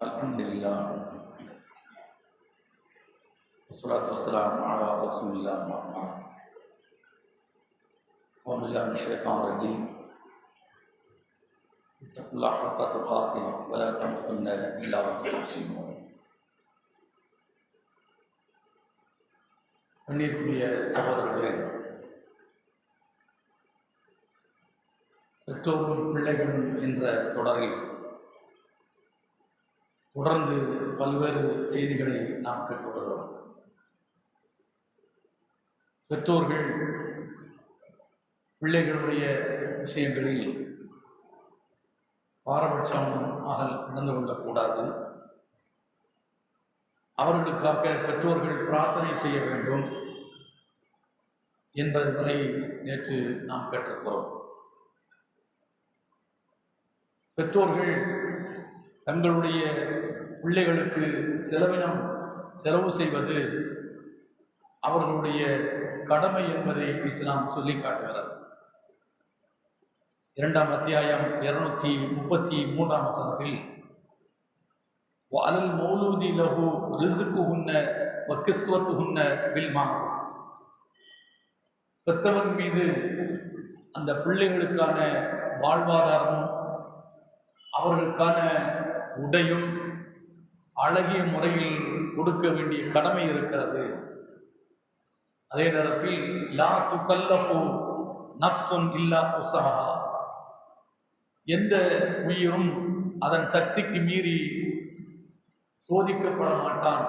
Alhamdulillah, wassalatu wassalamu ala rasulillah Muhammad wa billahi minash shaitanir rajim. Ittaqullaha haqqa tuqatih wa la tamutunna illa wa antum muslimun. கண்ணியத்துக்குரிய சகோதரர்களே, பெற்றோரும் பிள்ளைகளும் என்ற தொடரில் தொடர்ந்து பல்வேறு செய்திகளை நாம் கேட்டு வருகிறோம். பெற்றோர்கள் பிள்ளைகளுடைய விஷயங்களில் பாரபட்சமாக நடந்து கொள்ளக்கூடாது. அவர்களுக்காக பெற்றோர்கள் பிரார்த்தனை செய்ய வேண்டும் என்பது வரை நேற்று நாம் கேட்டிருக்கிறோம். பெற்றோர்கள் தங்களுடைய பிள்ளைகளுக்கு செலவு செய்வது அவர்களுடைய கடமை என்பதை இஸ்லாம் சொல்லி காட்டுகிறது. 2ஆம் அத்தியாயம் 233ஆம் வசனத்தில் வஅலல் மௌலூதி லஹு ரிஸ்குஹுன்ன வ கிஸ்வத்துஹுன்ன பில் மஅரூஃப், பெற்றவன் மீது அந்த பிள்ளைகளுக்கான வாழ்வாதாரமும் அவர்களுக்கான உடையும் அழகிய முறையில் கொடுக்க வேண்டிய கடமை இருக்கிறது. அதே நேரத்தில் லா துகல்லஃபு நஃப்ஸுன் இல்லா உஸஹா, எந்த உயிரும் அதன் சக்திக்கு மீறி சோதிக்கப்பட மாட்டான்.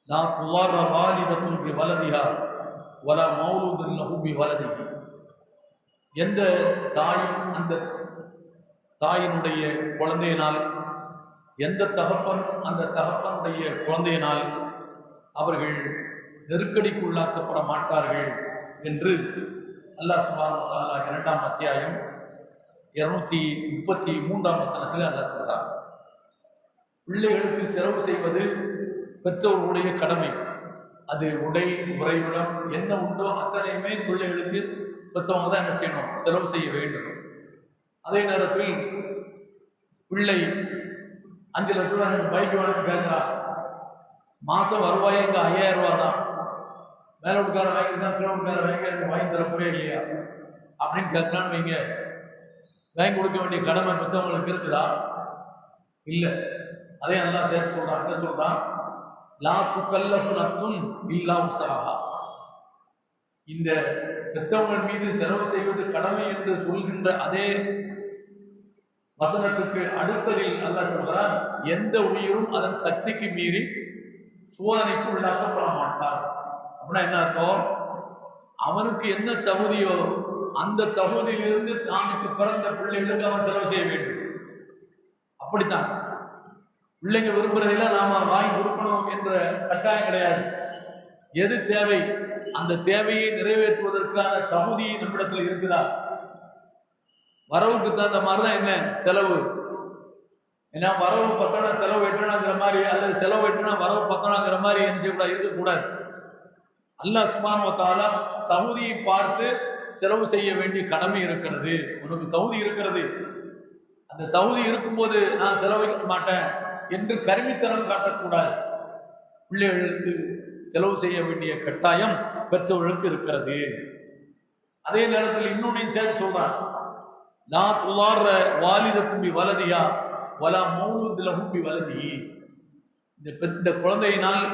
லா துவார வாலிதத்துன் பி வலதிஹா வலா மௌலூதுன் லஹு பி வலதிஹி, எந்த தாயும் அந்த தாயினுடைய குழந்தையினால், எந்த தகப்பனும் அந்த தகப்பனுடைய குழந்தையினால் அவர்கள் நெருக்கடிக்குள்ளாக்கப்பட மாட்டார்கள் என்று அல்லாஹ் சுப்ஹானஹு வ தஆலா 2ஆம் அத்தியாயம் 233ஆம் வசனத்தில் அல்லாஹ் சொல்கிறார். பிள்ளைகளுக்கு செலவு செய்வது பெற்றோர்களுடைய கடமை. அது உடை, உறைவிடம் என்ன உண்டோ அத்தனையுமே பிள்ளைகளுக்கு பெற்றவங்க தான் என்ன செய்யணும், செலவு செய்ய வேண்டும். அதே நேரத்தில் பிள்ளை 5 லட்ச ரூபாய் பைக் வேணும்னு கேட்குறான். மாதம் வருவாயே இங்கே 5000 ரூபா தான், மேலே வீட்டுக்கார வாங்கிருந்தா கீழே வீட்டுக்கார வாங்கி தரக்கூடிய இல்லையா அப்படின்னு கேட்கலான்னு வைங்க. வாங்கி கொடுக்க வேண்டிய கடமை பெற்றவங்களுக்கு இருக்குதா? இல்லை. அதே நல்லா சேர்த்து சொல்கிறான். என்ன சொல்கிறான்? லா துகல்லஃபு நஃப்ஸுன் இல்லா உஸஹா, இந்த பெற்றவங்கள் மீது செலவு செய்வது கடமை என்று சொல்கின்ற அதே வசனத்துக்கு அடுத்ததில் அல்லாஹ் சொல்கிறார், எந்த உயிரும் அதன் சக்திக்கு மீறி சோதனைக்கு உள்ளாக்கப்பட மாட்டார். அப்படின்னா என்ன அர்த்தம்? அவனுக்கு என்ன தகுதியோ அந்த தகுதியிலிருந்து தானுக்கு பிறந்த பிள்ளைகளுக்கு அவன் செலவு செய்ய வேண்டும். அப்படித்தான் பிள்ளைங்க விரும்புறதெல்லாம் நாம வாங்கி கொடுக்கணும் என்ற கட்டாயம் கிடையாது. எது தேவை, அந்த தேவையை நிறைவேற்றுவதற்கான தகுதி நம்மிடத்தில் இருக்குதா? வரவுக்கு தகுந்த மாதிரி தான் என்ன செலவு. ஏன்னா வரவு பத்தனா செலவு எட்டனாங்கிற மாதிரி, அல்லது செலவு எட்டனா வரவு பத்தனாங்கிற மாதிரி என்ன செய்யக்கூடாது, இருக்கக்கூடாது. அல்லாஹ் சுப்ஹானஹு வ தஆலா தகுதியை பார்த்து செலவு செய்ய வேண்டிய கடமை இருக்கிறது. உனக்கு தகுதி இருக்கிறது, அந்த தகுதி இருக்கும்போது நான் செலவழிக்க மாட்டேன் என்று கருமித்தனம் காட்டக்கூடாது. பிள்ளைகளுக்கு செலவு செய்ய வேண்டிய கட்டாயம் பெற்றவர்களுக்கு இருக்கிறது. அதே நேரத்தில் இன்னொன்னையும் சேர்த்து சொல்றான், லா துவார வாலிதத்துன் பி வலதிஹா வலா மௌலூது லஹு பி வலதிஹி, இந்த குழந்தையினால்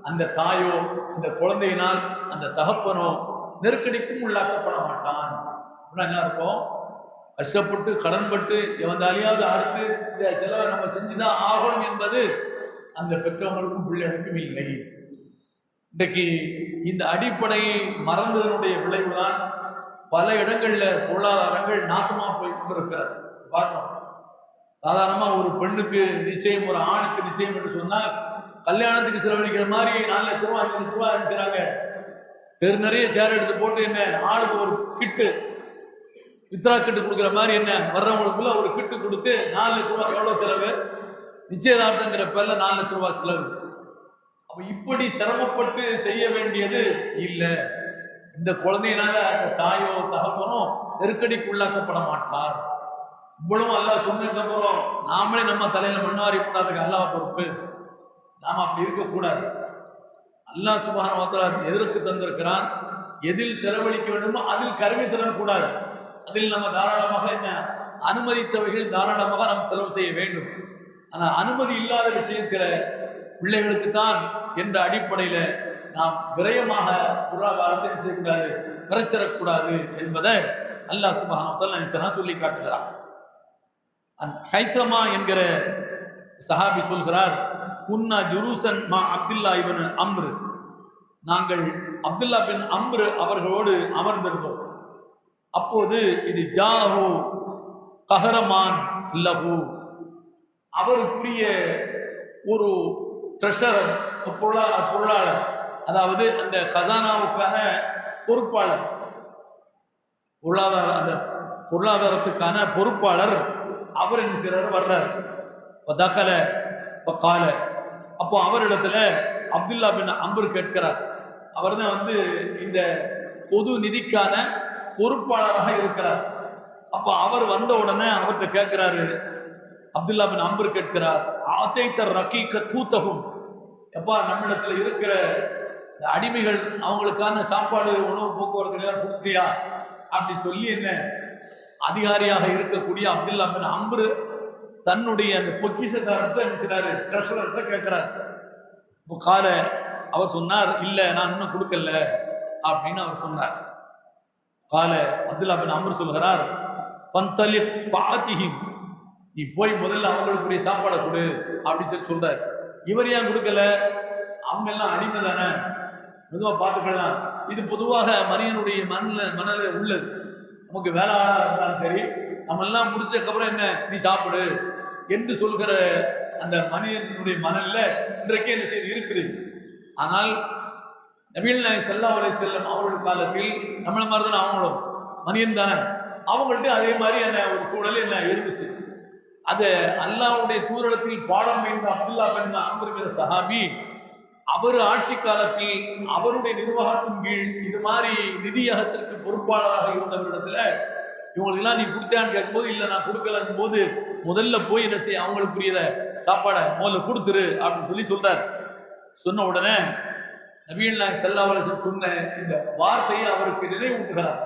அந்த தாயோ இந்த குழந்தையினால் அந்த தகப்பனோ நெருக்கடிக்கும் உள்ளாக்கப்பட மாட்டான். என்ன இருக்கும்? கஷ்டப்பட்டு கடன்பட்டு எவந்தாலியாவது அடுத்து இந்த செலவை நம்ம செஞ்சுதான் ஆகணும் என்பது அந்த பெற்றவங்களுக்கும் பிள்ளைகளுக்கும் இல்லை. இன்றைக்கு இந்த அடிப்படையை மறந்ததனுடைய விளைவுதான் பல இடங்கள்ல பொருளாதாரங்கள் நாசமா போய் கொண்டிருக்கிறது. பார்க்கணும். சாதாரணமா ஒரு பெண்ணுக்கு நிச்சயம், ஒரு ஆணுக்கு நிச்சயம் என்று சொன்னால் கல்யாணத்துக்கு செலவழிக்கிற மாதிரி 4 லட்ச ரூபாய் 5 லட்ச ரூபாய் அனுப்பிச்சாங்க. தெரு நிறைய சேர் எடுத்து போட்டு என்ன ஆளுக்கு ஒரு கிட்டு, வித்ரா கிட்டு கொடுக்குற மாதிரி என்ன வர்றவங்களுக்குள்ள ஒரு கிட்டு கொடுத்து 4 லட்ச ரூபாய். எவ்வளவு செலவு? நிச்சயதார்த்தங்கிற பேர்ல 4 லட்ச ரூபாய் செலவு. அப்ப இப்படி சிரமப்பட்டு செய்ய வேண்டியது இல்லை. இந்த குழந்தையினால அந்த தாயோ தகப்பனோ நெருக்கடிக்கு உள்ளாக்கப்பட மாட்டார். இவ்வளவும் அல்லாஹ் சொன்னதுக்கு அப்புறம் நாமளே நம்ம தலையில மண்ணாரி போடாதுக்கு அல்லாஹ் பொறுப்பு. நாம அப்படி இருக்கக்கூடாது. அல்லாஹ் சுப்ஹானஹு வ தஆலா எதற்கு தந்திருக்கிறான், எதில் செலவழிக்க வேண்டுமோ அதில் கருவி தரக்கூடாது. அதில் நம்ம தாராளமாக என்ன அனுமதித்தவைகள் தாராளமாக நாம் செலவு செய்ய வேண்டும். ஆனால் அனுமதி இல்லாத விஷயத்தில் பிள்ளைகளுக்கு தான் என்ற அடிப்படையில நாம் விரயமாக பொருளாதாரத்தை செய்யக்கூடாது, விரைச்சிடக்கூடாது என்பதை அல்லாஹ் சுப்ஹானஹு வ தஆலா சொல்லி காட்டுகிறான். ஹைசமா என்கிற சஹாபி சொல்கிறார், குன்னா ஜுருசன் மா அப்துல்லா இப்னு அம்ர், நாங்கள் அப்துல்லா பின் அம்ர் அவர்களோடு அமர்ந்திருந்தோம். அப்போது இது ஜாஹு கஹரமான் லஹு, அவருக்குரிய ஒரு ட்ரெஷரர், பொருளாளர், அதாவது அந்த கசானாவுக்கான பொறுப்பாளர், அந்த பொருளாதாரத்துக்கான பொறுப்பாளர் அவர் என்ன செய்றார், வர்றார். தகல கால, அப்போ அவரிடத்துல அப்துல்லா பின் அம்ர் கேட்கிறார். அவர் தான் இந்த பொது நிதிக்கான பொறுப்பாளராக இருக்கிறார். அப்போ அவர் வந்த உடனே அவர்கிட்ட கேட்கிறாரு, அப்துல்லா பின் அம்ர் கேட்கிறார், ஆத்தைத்தர் ரக்கீக்க கூத்தகும், எப்பா நம்மிடத்துல இருக்கிற அடிமைகள் அவங்களுக்கான சாப்பாடு உணவு போக்குவரத்து எல்லாம் கொடுத்தியா அப்படி சொல்லி என்ன அதிகாரியாக இருக்கக்கூடிய அப்துல்லா பின் அம்ர் தன்னுடைய அந்த பொக்கிஷதாரத்தை என்ன செய்றாரு, ட்ரெஷரர்கிட்ட கேட்கிறார். கால அவர் சொன்னார், இல்லை நான் இன்னும் கொடுக்கல அப்படின்னு அவர் சொன்னார். கால அப்துல்லா பின் அம்ர் சொல்கிறார், ஃபந்தலிக் ஃபாதிஹிம், நீ போய் முதல்ல அவங்களுக்குரிய சாப்பாடை கொடு அப்படின்னு சொல்லி சொல்றாரு. இவர் ஏன் கொடுக்கல, அவங்க எல்லாம் அடிமை தானே, மெதுவாக பார்த்துக்கலாம். இது பொதுவாக மனிதனுடைய மனநிலை உள்ளது. நமக்கு வேலை இருந்தாலும் சரி, நம்ம எல்லாம் முடிச்சதுக்கப்புறம் என்ன நீ சாப்பிடு என்று சொல்கிற அந்த மனிதனுடைய மனநில இன்றைக்கே என்ன செய்து இருக்குது. ஆனால் நபிகள் நாயகம் ஸல்லல்லாஹு அலைஹி வஸல்லம் அவர்கள் காலத்தில் நம்மள மாதிரி தானே, அவங்களும் மனிதன் தானே, அவங்கள்ட்ட அதே மாதிரி என்ன ஒரு சூழல் என்ன இருந்துச்சு. அது அல்லாஹ்வுடைய தூதரிடத்தில் பாடம் என்ற அப்துல்லா பின் அம்ர் சஹாபி, அவர் ஆட்சி காலத்தில் அவருடைய நிர்வாகத்தின் கீழ் இது மாதிரி நிதியகத்திற்கு பொறுப்பாளராக இருந்தவரிடத்துல இவங்களுக்கெல்லாம் நீ கொடுத்தான்னு கேட்கும்போது, இல்லை நான் கொடுக்கலங்கும் போது முதல்ல போய் என்ன செய்ய அவங்களுக்குரியத சாப்பாடை முதல்ல கொடுத்துரு அப்படின்னு சொல்லி சொல்றார். சொன்ன உடனே நபிகள் நாயகம் ஸல்லல்லாஹு அலைஹி வஸல்லம் சொன்ன இந்த வார்த்தையை அவருக்கு நினைவூட்டுகிறார்.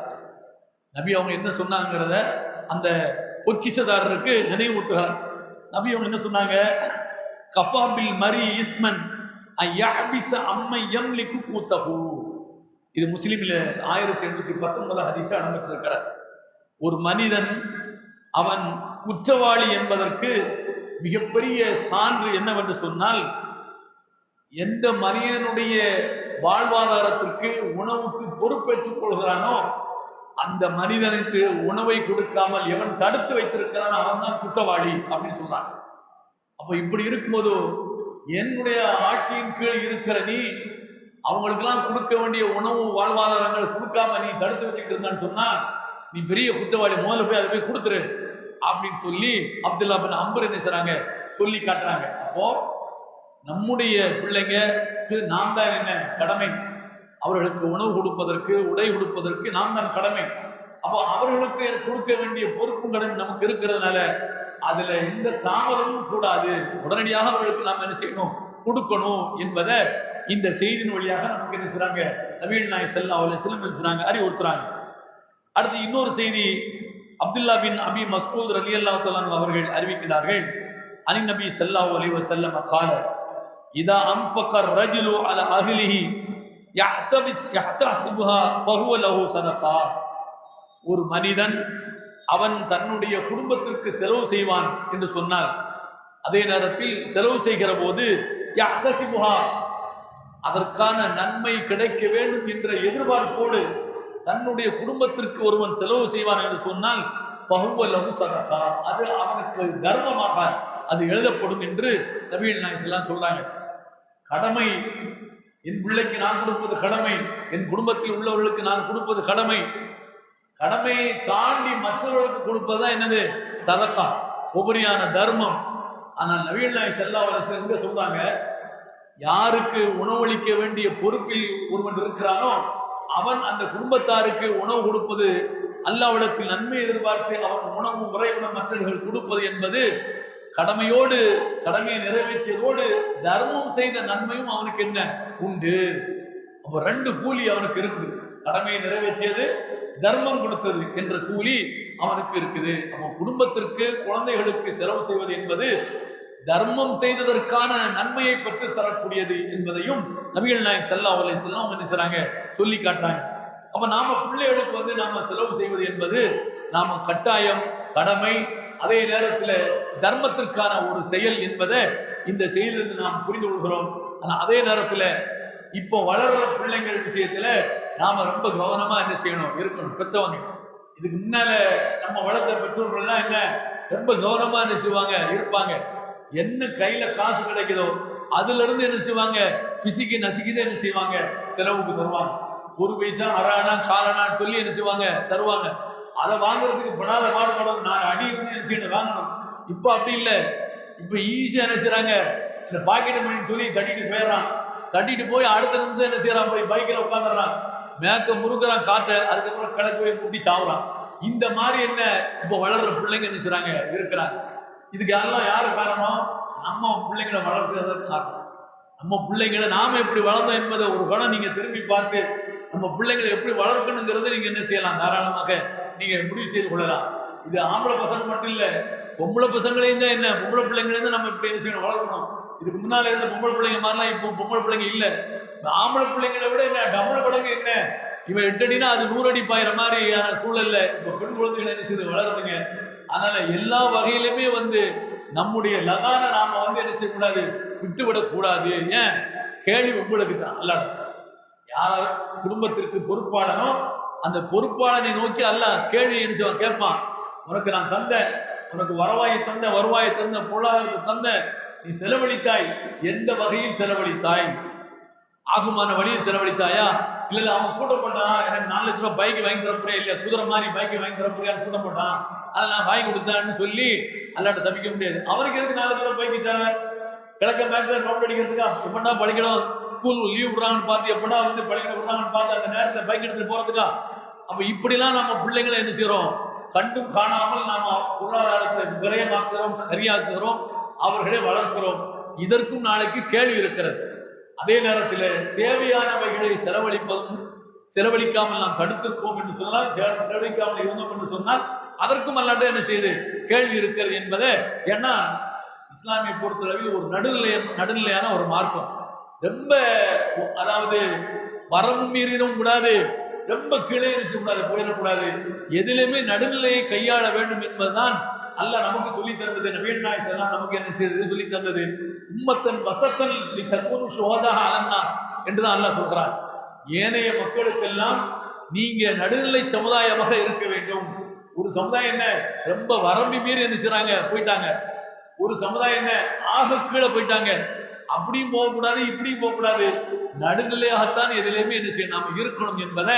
நபி அவங்க என்ன சொன்னாங்கிறத அந்த பொக்கிஷதாரருக்கு நினைவூட்டுகிறார். நபி அவங்க என்ன சொன்னாங்க, கஃபாபில் மரி இஸ்மன் ஐயபிஸ அம்மை யம்லிகு கூத்தஹு, இது முஸ்லிமில் 1819 ஹதீஸா இடம்பெற்றிருக்கிறார். ஒரு மனிதன் அவன் குற்றவாளி என்பதற்கு மிகப்பெரிய சான்று என்னவென்று சொன்னால், எந்த மனிதனுடைய வாழ்வாதாரத்திற்கு உணவுக்கு பொறுப்பேற்றுக் கொள்கிறானோ அந்த மனிதனுக்கு உணவை கொடுக்காமல் எவன் தடுத்து வைத்திருக்கிறான் அவன் தான் குற்றவாளி அப்படின்னு சொல்றான். அப்ப இப்படி இருக்கும்போது என்னுடைய ஆட்சியின் கீழ் இருக்கிற நீ அவங்களுக்கெல்லாம் கொடுக்க வேண்டிய உணவு வாழ்வாதாரங்கள் கொடுக்காம நீ தடுத்து வச்சுட்டு இருந்தான்னு சொன்னா நீ பெரிய குற்றவாளி, முதல்ல போய் அதை போய் கொடுத்துரு அப்படின்னு சொல்லி அப்துல்லா பின் அம்ர் என்ன செய்றாங்க சொல்லி காட்டுறாங்க. அப்போ நம்முடைய பிள்ளைங்களுக்கு நாம் தான் என்ன கடமை, அவர்களுக்கு உணவு கொடுப்பதற்கு உடை கொடுப்பதற்கு நாம் தான் கடமை. அப்போ அவர்களுக்கு கொடுக்க வேண்டிய பொறுப்பும் கடமை நமக்கு இருக்கிறதுனால அதுல எந்த தாமதமும் கூடாது, உடனடியாக அவர்களுக்கு நாம் என்ன செய்யணும், கொடுக்கணும் என்பதை இந்த செய்தியின் வழியாக நமக்கு என்ன செய்றாங்க நபிகள் நாயகம் ஸல்லல்லாஹு அலைஹி வஸல்லம் என்ன செய்றாங்க அறிவுறுத்துறாங்க. அடுத்து இன்னொரு செய்தி, அப்துல்லா பின் அபி மஸ்ஊத் ரலியல்லாஹு தஆலா அவர்கள் அறிவிக்கிறார்கள், அனி நபி ஸல்லல்லாஹு அலைஹி வஸல்லம் قال இதா அன்ஃபக الرجل على اهله يحتسبها فهو له صدقه, ஒரு மனிதன் அவன் தன்னுடைய குடும்பத்திற்கு செலவு செய்வான் என்று சொன்னால் அதே நேரத்தில் செலவு செய்கிற போது يحتسبها அதற்கான நன்மை கிடைக்க வேண்டும் என்ற எதிர்பார்ப்போடு தன்னுடைய குடும்பத்திற்கு ஒருவன் செலவு செய்வான் என்று சொன்னால் فهو له صدقه, அது அவனுக்கு தர்மமாக அது எழுதப்படும் என்று நபிகள் நாயகம் ஸல்லல்லாஹு அலைஹி வஸல்லம் சொல்றாங்க. கடமை, என் பிள்ளைக்கு நான் கொடுப்பது கடமை, என் குடும்பத்தில் உள்ளவர்களுக்கு நான் கொடுப்பது கடமை, கடமையை தாண்டி மற்றவர்களுக்கு கொடுப்பதுதான் என்னது சதகா, உபரியான தர்மம். ஆனால் நபிகள் நாயகம் ஸல்லல்லாஹு அலைஹி வஸல்லம் சொல்றாங்க, யாருக்கு உணவளிக்க வேண்டிய பொறுப்பில் ஒருவன் இருக்கிறானோ அவன் அந்த குடும்பத்தாருக்கு உணவு கொடுப்பது அல்லாஹ்விடத்தில் நன்மை எதிர்பார்த்து அவன் உணவு உறைவிடம் மற்றவர்கள் கொடுப்பது என்பது கடமையை நிறைவேற்றியதோடு தர்மம் செய்த நன்மையும் அவனுக்கு என்ன உண்டு. அப்ப 2 கூலி அவனுக்கு இருக்குது. கடமையை நிறைவேற்றியது, தர்மம் கொடுத்தது என்ற கூலி அவனுக்கு இருக்குது. அவன் குடும்பத்திற்கு குழந்தைகளுக்கு செலவு செய்வது என்பது தர்மம் செய்ததற்கான நன்மையை பெற்று தரக்கூடியது என்பதையும் நபிகள் நாயகம் ஸல்லல்லாஹு அலைஹி வஸல்லம் என்ன செய்றாங்க, சொல்லி காட்டுறாங்க. அப்ப நாம பிள்ளைகளுக்கு நாம செலவு செய்வது என்பது நாம கட்டாயம், கடமை, அதே நேரத்தில் தர்மத்திற்கான ஒரு செயல் என்பதை இந்த செயலிலிருந்து நாம் புரிந்து கொள்கிறோம். ஆனால் அதே நேரத்தில் இப்போ வளர்ற பிள்ளைங்கள் விஷயத்துல நாம ரொம்ப கவனமா என்ன செய்யணும், இருக்கணும். பெற்றவங்க இதுக்கு முன்னால நம்ம வளர்த்த பெற்றோர்கள்லாம் என்ன ரொம்ப கவனமா என்ன செய்வாங்க, இருப்பாங்க. என்ன கையில காசு கிடைக்குதோ அதுல இருந்து என்ன செய்வாங்க, பிசிக்கு நசுக்கிதான் என்ன செய்வாங்க, செலவுக்கு தருவாங்க. 1 பைசா, அரை காலனான்னு சொல்லி என்ன செய்வாங்க, தருவாங்க. அதை வாங்குறதுக்கு படாத பாடுபடும். நான் அடி என்ன செய்யணும், வாங்கணும். இப்போ அப்படி இல்லை. இப்போ ஈஸியா என்ன செய்யறாங்க, இந்த பாக்கெட் மணின்னு சொல்லி கட்டிட்டு போயிடறான். கட்டிட்டு போய் அடுத்த நிமிஷம் என்ன செய்யறான், போய் பைக்கில் உட்காந்துடுறான், மேக்க முறுக்குறான் காத்த, அதுக்கப்புறம் கிழக்கு போய் குட்டி சாவுறான். இந்த மாதிரி என்ன இப்போ வளர்ற பிள்ளைங்க என்ன செய்யறாங்க, இருக்கிறாங்க. இதுக்கு எல்லாம் யாரு காரணம், நம்ம பிள்ளைங்களை வளர்க்கிறதுக்கு காரணம். நம்ம பிள்ளைங்களை நாம எப்படி வளர்ந்தோம் என்பதை ஒரு கணம் நீங்க திரும்பி பார்த்து நம்ம பிள்ளைங்களை எப்படி வளர்க்கணுங்கிறத நீங்க என்ன செய்யலாம், தாராளமாக நீங்க முடிவு செய்து கொள்ளலாம். இது ஆம்பளை பசங்க மட்டும் இல்ல, பொம்பளை பசங்களையும் தான் என்ன, பொம்பளை பிள்ளைங்களையும் தான் நம்ம இப்படி என்ன செய்யணும், வளர்க்கணும். இதுக்கு முன்னால இருந்த பொம்பளை பிள்ளைங்க மாதிரிலாம் இப்போ பொம்பளை பிள்ளைங்க இல்ல. ஆம்பளை பிள்ளைங்களை விட என்ன டபுள் பிள்ளைங்க என்ன, இவன் 8 அடினா அது 100 அடி பாயிற மாதிரியான சூழல்ல இப்போ பெண் குழந்தைகளை என்ன செய்து வளருதுங்க. அதனால எல்லா வகையிலுமே நம்முடைய லகான நாம என்ன செய்யக்கூடாது, விட்டுவிடக் கூடாது. ஏன், கேள்வி உங்களுக்கு தான். அல்ல யார் குடும்பத்திற்கு பொறுப்பாளனோ அந்த பொறுப்பாளனை நோக்கி அல்ல கேள்வி என்ன செய்வான், கேட்பான். உனக்கு நான் தந்தேன், உனக்கு வருவாயை தந்த பொருளாதாரத்தை தந்த, நீ செலவழித்தாய், எந்த வகையில் செலவழித்தாய், ஆகுமான வழியில் செலவழித்தாயா, இல்ல அவன் கூட்டம் போட்டான், எனக்கு 4 லட்ச ரூபாய் பைக் வாங்கி தரப்போறேன், இல்ல குதிரை மாதிரி பைக் வாங்கி தரப்போறியா, கூட்டம் போட்டான், அதை நான் வாங்கி கொடுத்தான்னு சொல்லி அல்லாட்ட தப்பிக்க முடியாது. அவருக்கு எதுக்கு 4 லட்ச ரூபாய் பைக் தேவை, கிழக்க பேங்க்ல ரவுண்ட் அடிக்கிறதுக்கா, எப்படா படிக்கணும், ஸ்கூல் லீவ் விடுறாங்கன்னு பார்த்து எப்படா படிக்க விடுறாங்கன்னு பார்த்து அந்த நேரத்தில் பைக் எடுத்துட்டு போறதுக்கா. அப்ப இப்படிலாம் நம்ம பிள்ளைங்களை என்ன செய்யறோம், கண்டும் காணாமல் நாம பொருளாதாரத்தை விரயமாக்குகிறோம், கரியாக்குகிறோம், அவர்களே வளர்க்கிறோம். இதற்கும் நாளைக்கு கேள்வி இருக்கிறது. அதே நேரத்தில் தேவையானவைகளை செலவழிக்காமல் நாம் தடுத்திருப்போம் என்று சொன்னால், செலவழிக்காமல் இருந்தோம் என்று சொன்னால் அதற்கும் அல்லாட்ட என்ன செய்து கேள்வி இருக்கிறது என்பதை. ஏன்னா இஸ்லாமிய பொறுத்தளவில் ஒரு நடுநிலையான ஒரு மார்க்கம். ரொம்ப அதாவது வரம்பு மீறினும் கூடாது, ரொம்ப கீழே கூடாது, போயிடக்கூடாது. எதிலுமே நடுநிலையை கையாள வேண்டும் என்பதுதான் அல்லாஹ் நமக்கு சொல்லி தந்தது. நபிகள் நாயகம் ஸல்லல்லாஹு நமக்கு என்ன செய்யறது சொல்லி தந்தது. உம்மத்தன் வசத்தன் லிதகுனு ஷுஹதா அலன்னாஸ் என்றுதான் அல்லாஹ் சொல்கிறார். ஏனைய மக்களுக்கெல்லாம் நீங்க நடுநிலை சமுதாயமாக இருக்க வேண்டும். ஒரு சமுதாயம் என்ன ரொம்ப வரம்பு மீறி என்ன செய்றாங்க, போயிட்டாங்க. ஒரு சமுதாயம் என்ன ஆக கீழே போயிட்டாங்க. அப்படியும் போகக்கூடாது, இப்படியும் போகக்கூடாது, நடுநிலையாகத்தான் எதிலேயுமே என்ன செய்ய நாம இருக்கணும் என்பதை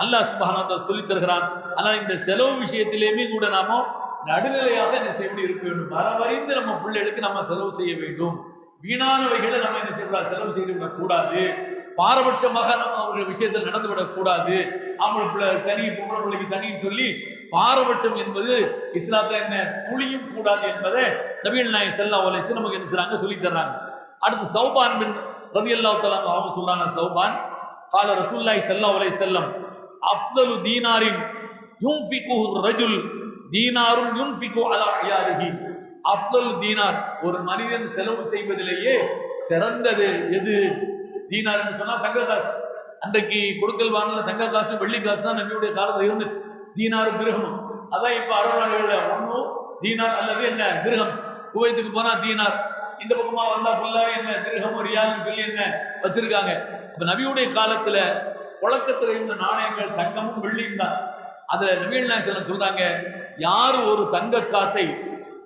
அல்லாஹ் சுப்ஹானஹு வ தஆலா சொல்லி தருகிறான். ஆனால் இந்த செலவு விஷயத்திலேயுமே கூட நாம நடுநிலையாக என்ன செய்ய இருக்க வேண்டும். வரவறிந்து நம்ம பிள்ளைகளுக்கு நம்ம செலவு செய்ய வேண்டும். வீணானவைகளை நம்ம என்ன செய்யக்கூடாது, செலவு செய்து விடக்கூடாது. பாரபட்சமாக நம்ம அவர்கள் விஷயத்தில் நடந்து விடக்கூடாது. ஆம்பளை பிள்ளை தனி, பொம்பளை பிள்ளைக்கு தனின்னு சொல்லி பாரபட்சம் என்பது இஸ்லாத்துல என்ன துளியும் கூடாது என்பதை நபிகள் நாயகம் ஸல்லல்லாஹு அலைஹி வஸல்லம் நமக்கு என்ன செய்றாங்க, சொல்லி தர்றாங்க. அடுத்து சௌபான் பின் ரலியல்லாஹு தஆலா அவங்க சொல்றாங்க, சௌபான் قال ரசூலுல்லாஹி ஸல்லல்லாஹு அலைஹி வஸல்லம் அஃதலு தீனாரின் யுன்ஃபிகுஹு ரஜுல் தீனாருன் யுன்ஃபிகு அலா இயாலிஹி. அஃதலு தீனார், ஒரு மனிதன் செலவு செய்வதிலேயே சிறந்தது எது? தீனார் என்று சொன்னா தங்க காசு. அன்றைக்கு கொடுக்கல் வாங்கல தங்க காசு வெள்ளி காசு தான் நபியுடைய காலத்தில் இருந்துச்சு. தீனாரும் திர்ஹமும் அதான் இப்ப அரபு நாடுகளில் ஒண்ணு தீனார் அல்லது என்ன திர்ஹம். குவைத்துக்கு போனா தீனார், இந்த பக்கமா வந்தா ஃபுல்லாவே என்ன திர்ஹம் ரியால்னு சொல்லி என்ன வச்சிருக்காங்க. இப்ப நபியுடைய காலத்துல புழக்கத்தில் இருந்த நாணயங்கள் தங்கமும் வெள்ளியும் தான். அதுல நபிகள் நாயகம் சொல்றாங்க, யாரு ஒரு தங்க காசை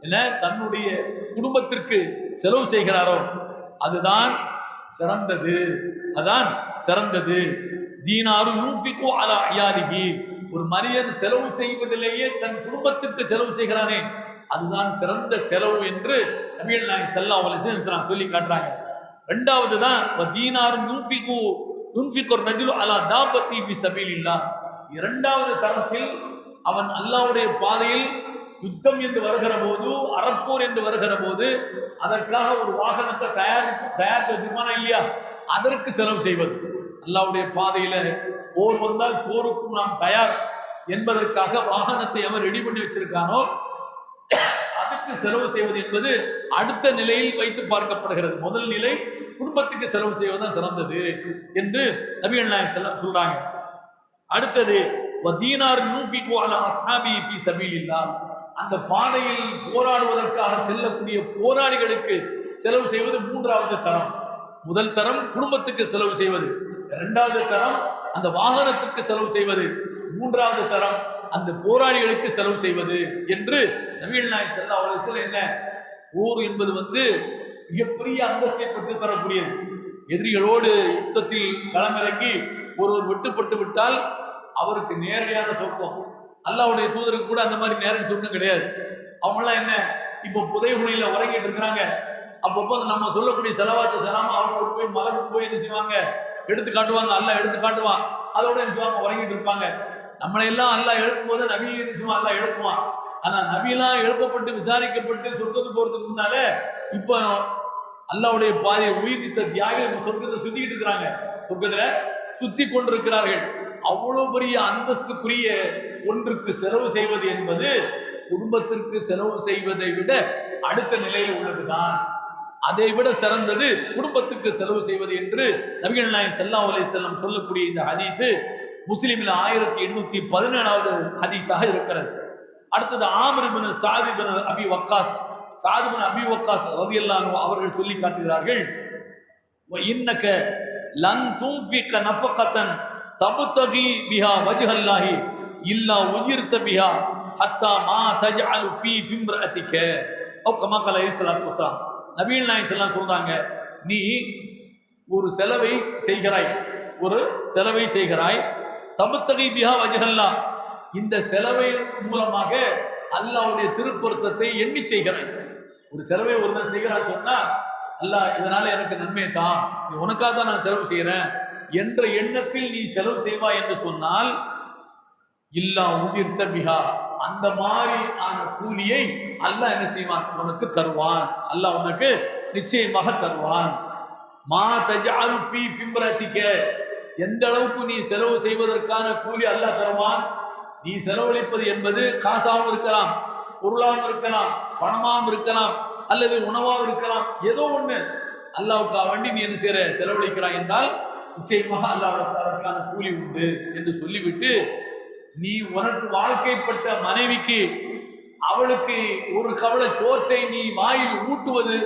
என்ன தன்னுடைய குடும்பத்திற்கு செலவு செய்கிறாரோ அதுதான் சிறந்தது, அதான் சிறந்தது. தீனாரு யூன்ஃபிகு அலா இயாலிஹி, ஒரு மனிதன் செலவு செய்வதிலேயே தன் குடும்பத்திற்கு செலவு செய்கிறானே அதுதான் சிறந்த செலவு என்று நபிகள் நாயகம் ஸல்லல்லாஹு அலைஹி வஸல்லம் சொல்லி காட்டுறாங்க. இரண்டாவது தான் தீனாரு யுன்ஃபிகு ரஜுலு அலா தாபத்தி ஃபி சபீலில்லாஹ். இரண்டாவது தரத்தில் அவன் அல்லாஹ்வுடைய பாதையில் யுத்தம் என்று வருகிற போது, அறப்போர் என்று வருகிற போது அதற்காக ஒரு வாகனத்தை தயாரித்து வச்சிருப்பானா இல்லையா, அதற்கு செலவு செய்வது. அல்லாஹ்வுடைய பாதையில போர் வந்தால் போருக்கும் நாம் தயார் என்பதற்காக வாகனத்தை அவன் ரெடி பண்ணி வச்சிருக்கானோ அதுக்கு செலவு செய்வது என்பது அடுத்த நிலையில் வைத்து பார்க்கப்படுகிறது. முதல் நிலை குடும்பத்துக்கு செலவு செய்வதுதான் சிறந்தது என்று நபிகள் நாயகம் சொல்றாங்க. அடுத்தது வதீனார் யூஃபிகு அலா அஸ்ஹாபி ஃபீ சபீலில்லாஹ், அந்த பாதையில் போராடுவதற்காக செல்லக்கூடிய போராளிகளுக்கு செலவு செய்வது மூன்றாவது தரம். முதல் தரம் குடும்பத்துக்கு செலவு செய்வது, இரண்டாவது தரம் அந்த வாகனத்துக்கு செலவு செய்வது, மூன்றாவது தரம் அந்த போராளிகளுக்கு செலவு செய்வது என்று நபிகள் நாயகம் ஸல்லல்லாஹு அலைஹி வஸல்லம். என்ன போர் என்பது மிகப்பெரிய அந்தஸ்தை பெற்று தரக்கூடியது. எதிரிகளோடு யுத்தத்தில் களமிறங்கி ஒருவர் வெட்டுப்பட்டு விட்டால் அவருக்கு நேரடியான சொர்க்கம். அல்லாஹ்வுடைய தூதருக்கு கூட அந்த மாதிரி நேரடி சொர்க்கம் கிடையாது. அவங்களாம் என்ன, இப்போ புதைகுழியில உறங்கிட்டு இருக்கிறாங்க. அப்பப்போ நம்ம சொல்லக்கூடிய செலவாத்து செலாம அவங்களுக்கு போய் மலருக்கு போய் என்ன செய்வாங்க, எடுத்து காட்டுவாங்க. அல்லாஹ் எடுத்து காட்டுவான். அதோட என்ன செய்வாங்க, உறங்கிட்டு இருப்பாங்க. நம்மளை எல்லாம் அல்லாஹ் எழுப்பும் போது நபி என்ன செய்வான், அல்லாஹ் எழுப்புவான். ஆனா நபியெல்லாம் எழுப்பப்பட்டு விசாரிக்கப்பட்டு சொர்க்கத்துக்கு போறதுக்கு முன்னால இப்போ அல்லாஹ்வுடைய பாதையை உயிர் நீத்த தியாகிகள் சொர்க்கத்தை சுத்திக்கிட்டு இருக்கிறாங்க, சொர்க்கத்துல சுத்தி கொண்டிருக்கிறார்கள். அவ்வளவு பெரிய அந்தஸ்துக்குரிய ஒன்றுக்கு செலவு செய்வது என்பது குடும்பத்திற்கு செலவு செய்வதை விட அடுத்த நிலையில் உள்ளதுதான். அதை விட சிறந்தது குடும்பத்துக்கு செலவு செய்வது என்று நபிகள் நாயகம் ஸல்லல்லாஹு அலைஹி வஸல்லம் சொல்லக்கூடிய இந்த ஹதீஸ் முஸ்லிமில் 1817வது ஹதீஸாக இருக்கிறது. அடுத்தது ஆமிர் இப்னு சாத் இப்னு அபி வக்காஸ், சாத் இப்னு அபி வக்காஸ் ரலியல்லாஹு அன்ஹு அவர்கள் சொல்லி காட்டுகிறார்கள், வ இன்னக லன் துன்ஃபிக நஃபகதன் தப்தகி பிஹா வஜ்ஹல்லாஹி இல்லா உயிர்த பிஹா ஹத்தா மா தஜஅலு ஃபீ ஃபிம்ரஅதிக அவ் கமா கல ஸல்லல்லாஹு அலைஹி வஸல்லம். நபிகள் நாயகம் ஸல்லல்லாஹு அலைஹி சொல்றாங்க, நீ ஒரு செலவை செய்கிறாய், தப்தகி பிஹா வஜ்ஹல்லாஹ், இந்த செலவை மூலமாக அல்லாஹ்வுடைய திருப்பொருத்தத்தை எண்ணி செய்கிறாய். ஒரு செலவை ஒருத்தன் செய்கிறான்னு சொன்னா, அல்லாஹ் இதனால எனக்கு நன்மை தான், உனக்காக தான் நான் செலவு செய்கிறேன் என்ற எண்ணத்தில் நீ செலவு செய்வாய் என்று சொன்னால், இல்லா உயிர்த்த பிஹா, அந்த மாதிரி ஆன கூலியை அல்லாஹ் என்ன செய்வான், உனக்கு தருவான். அல்லாஹ் உனக்கு நிச்சயமாக தருவான். மா தஜஅலு ஃபீ ஃபிம்ரதிக, எந்த அளவுக்கு நீ செலவு செய்வதற்கான கூலி அல்லாஹ் தருவான். நீ செலவழிப்பது என்பது காசாகவும் இருக்கலாம், பொருளாகவும் இருக்கலாம், பணமாகவும் இருக்கலாம், அல்லது உணவாகவும் இருக்கலாம். ஏதோ ஒண்ணு அல்லாஹ்வுக்காக வேண்டி நீ என்ன செய்யற, செலவழிக்கிறாய் என்றால் நிச்சயமாக அல்லாஹ்வுக்கான கூலி உண்டு என்று சொல்லிவிட்டு, நீ உனக்கு வாழ்க்கைப்பட்ட மனைவிக்கு அவளுக்கு ஒரு கவலை சோற்றை நீ வாயில் ஊட்டுவது,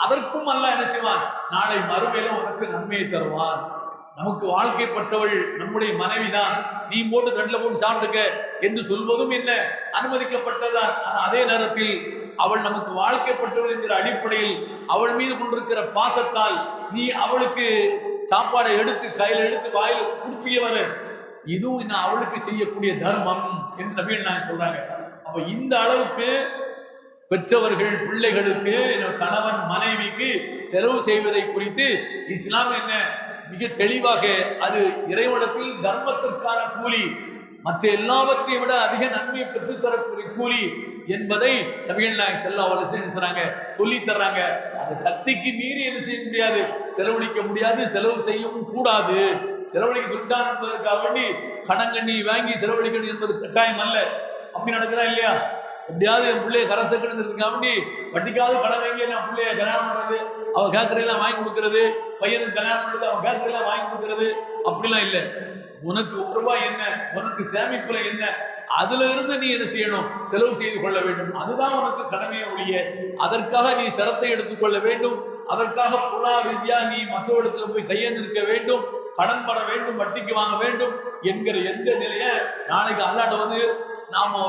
அதற்கும் அல்லாஹ் என்ன செய்வான், நாளை மறுமையில உனக்கு நன்மையை தருவான். நமக்கு வாழ்க்கைப்பட்டவள் நம்முடைய மனைவிதான், நீ போட்டு தட்டில போட்டு சாப்பிட்டுக்க என்று சொல்வதும் என்ன அனுமதிக்கப்பட்டதான். ஆனால் அதே நேரத்தில் அவள் நமக்கு வாழ்க்கைப்பட்டவள் என்கிற அடிப்படையில் அவள் மீது கொண்டிருக்கிற பாசத்தால் நீ அவளுக்கு சாப்பாடை எடுத்து கையில் எடுத்து வாயில் குடுப்பியவர், இதுவும் இன்னும் அவளுக்கு செய்யக்கூடிய தர்மம் என்று நபிகள் நாயகம் சொல்றாங்க. அப்ப இந்த அளவுக்கு பெற்றவர்கள் பிள்ளைகளுக்கு, கணவன் மனைவிக்கு செலவு செய்வதை குறித்து இஸ்லாம் என்ன மிக தெளிவாக, அது இறைவனத்தில் தர்மத்திற்கான கூலி, மற்ற எல்லாவற்றை விட அதிக நன்மையை பெற்றுத்தரக்கூடிய கூலி என்பதை நபிகள் நாயகம் ஸல்லல்லாஹு அலைஹி வஸல்லம் சொல்லி தர்றாங்க. அந்த சக்திக்கு மீறி என்ன செய்ய முடியாது, செலவழிக்க முடியாது, செலவு செய்யவும் கூடாது. செலவழிக்க சொல்லிட்டான் என்பதற்காக வேண்டி கடங்கண்ணி வாங்கி செலவழிக்கணும் என்பது கட்டாயம் அல்ல. அப்படி நடக்குதா இல்லையா? எப்படியாவது என் பிள்ளைய கரை சேர்க்கணுங்கிறதுக்காக வேண்டி வட்டிக்காவது கடன் வாங்கி நான் பிள்ளைய கல்யாணம் பண்றது, அவ கேட்கறதெல்லாம் வாங்கி கொடுக்கறது, பையனுக்கு கல்யாணம் பண்றது, அவன் கேட்கறதெல்லாம் வாங்கி கொடுக்கறது, அப்படிலாம் இல்லை. உனக்கு ஒரு ரூபாய் என்ன, உனக்கு சேமிப்புல என்ன, அதுல இருந்து நீ என்ன செய்யணும், செலவு செய்து கொள்ள வேண்டும். அதுதான் உனக்கு கடமையை ஒழிய அதற்காக நீ சிரத்தை எடுத்துக்கொள்ள வேண்டும், அதற்காக பொருளாதார ரீதியா நீ மற்றவரிடத்துல போய் கையெழுந்திருக்க வேண்டும், கடன் பட வேண்டும், வட்டிக்கு வாங்க வேண்டும் என்கிற எந்த நிலைய நாளைக்கு அல்லாட்ட நாம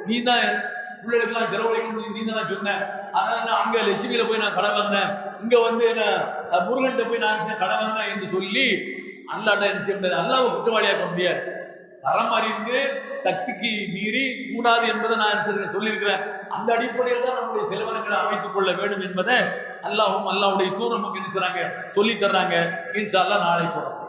நீ தான் பிள்ளைகளுக்கெல்லாம் செலவழிக்கணும், நீ தானே சொன்ன, அதனால அங்க லட்சுமியில போய் நான் கடன் வாங்கினேன், இங்க முருகன்கிட்ட போய் நான் கடன் வாங்கினேன் என்று சொல்லி அல்லாட்ட என்ன செய்ய முடியாது, அல்லாஹ்வை குற்றவாளியாக்க முடியாது. தரம் அறிந்து சக்திக்கு மீறி கூடாது என்பதை நான் சொல்லியிருக்கிறேன். அந்த அடிப்படையில் தான் நம்முடைய செலவனங்களை அமைத்துக் கொள்ள வேண்டும் என்பதை அல்லாஹ்வுடைய தூதர் நமக்கு என்ன செய்றாங்க, சொல்லி தர்றாங்க. இன்ஷா அல்லாஹ் நாளை தொடரும்.